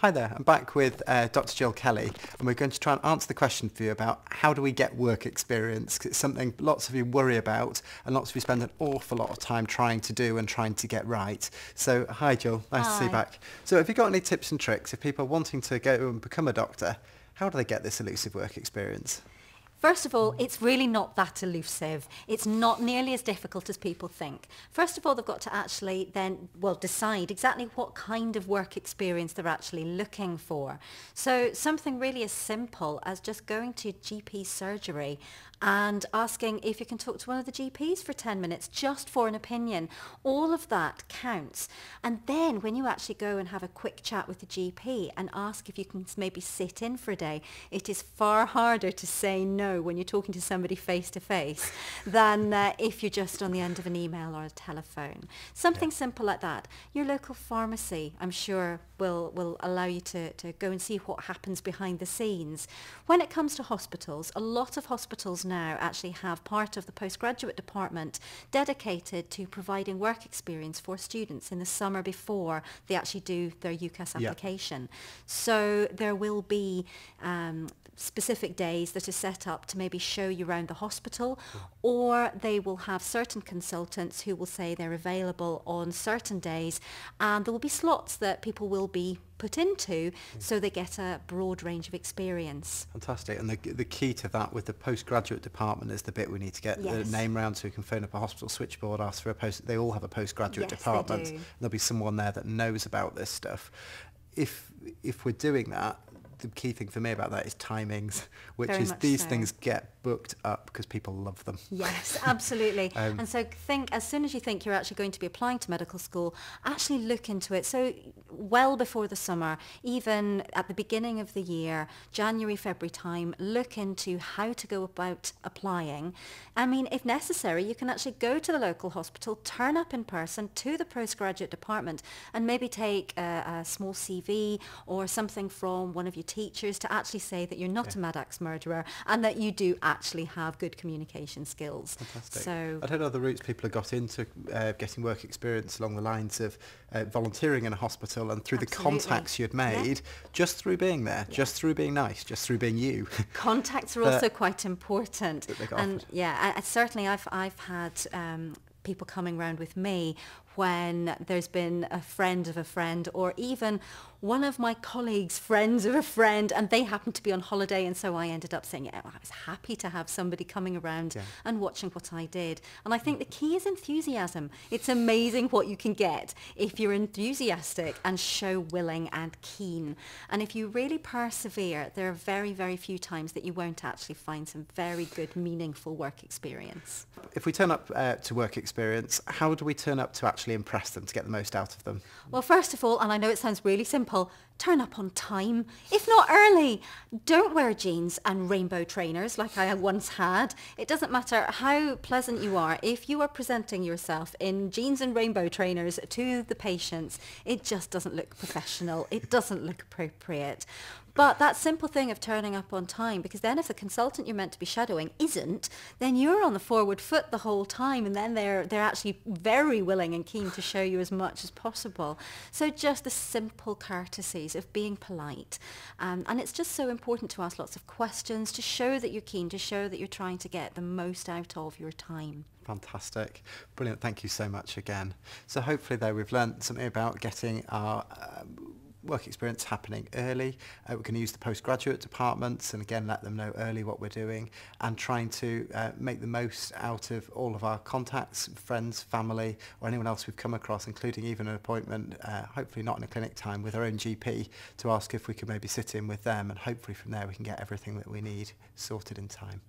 Hi there, I'm back with Dr Gill Kelly, and we're going to try and answer the question for you about how do we get work experience, 'cause it's something lots of you worry about and lots of you spend an awful lot of time trying to do and trying to get right. So hi Jill, nice to see you back. So have you got any tips and tricks if people are wanting to go and become a doctor, how do they get this elusive work experience? First of all, it's really not that elusive. It's not nearly as difficult as people think. First of all, they've got to actually then, decide exactly what kind of work experience they're actually looking for. So something really as simple as just going to GP surgery and asking if you can talk to one of the GPs for 10 minutes just for an opinion. All of that counts. And then when you actually go and have a quick chat with the GP and ask if you can maybe sit in for a day, it is far harder to say no when you're talking to somebody face to face than if you're just on the end of an email or a telephone. Something simple like that. Your local pharmacy, I'm sure, will allow you to go and see what happens behind the scenes. When it comes to hospitals, a lot of hospitals now actually have part of the postgraduate department dedicated to providing work experience for students in the summer before they actually do their UCAS application. So there will be specific days that are set up to maybe show you around the hospital, or they will have certain consultants who will say they're available on certain days, and there will be slots that people will be put into so they get a broad range of experience. Fantastic. And the key to that with the postgraduate department is the bit we need to get the name round so we can phone up a hospital switchboard, ask for a post. They all have a postgraduate department. They do. There'll be someone there that knows about this stuff. If we're doing that, the key thing for me about that is timings, which Very is much these so. things get booked up because people love them. Yes, absolutely. And so think, as soon as you think you're actually going to be applying to medical school, actually look into it. So well before the summer, even at the beginning of the year, January, February time, look into how to go about applying. I mean, if necessary, you can actually go to the local hospital, turn up in person to the postgraduate department and maybe take a small CV or something from one of your teachers to actually say that you're not a mad axe murderer and that you do actually have good communication skills. Fantastic. So I don't know the routes people have got into getting work experience along the lines of volunteering in a hospital and through the contacts you'd made, just through being there, just through being nice, just through being you. Contacts are also quite important. And offered. Certainly I've had people coming around with me when there's been a friend of a friend, or even one of my colleagues' friends of a friend, and they happened to be on holiday, and so I ended up saying, I was happy to have somebody coming around and watching what I did. And I think the key is enthusiasm. It's amazing what you can get if you're enthusiastic and show willing and keen. And if you really persevere, there are very, very few times that you won't actually find some very good, meaningful work experience. If we turn up to work experience, how do we turn up to actually impress them, to get the most out of them? Well, first of all, and I know it sounds really simple, turn up on time, if not early. Don't wear jeans and rainbow trainers like I once had. It doesn't matter how pleasant you are. If you are presenting yourself in jeans and rainbow trainers to the patients, it just doesn't look professional. It doesn't look appropriate. But that simple thing of turning up on time, because then if the consultant you're meant to be shadowing isn't, then you're on the forward foot the whole time, and then they're actually very willing and keen to show you as much as possible. So just the simple courtesies of being polite. And it's just so important to ask lots of questions, to show that you're keen, to show that you're trying to get the most out of your time. Fantastic. Brilliant. Thank you so much again. So hopefully though we've learnt something about getting our work experience happening early. We're going to use the postgraduate departments and again let them know early what we're doing, and trying to make the most out of all of our contacts, friends, family, or anyone else we've come across, including even an appointment, hopefully not in a clinic time, with our own GP, to ask if we could maybe sit in with them, and hopefully from there we can get everything that we need sorted in time.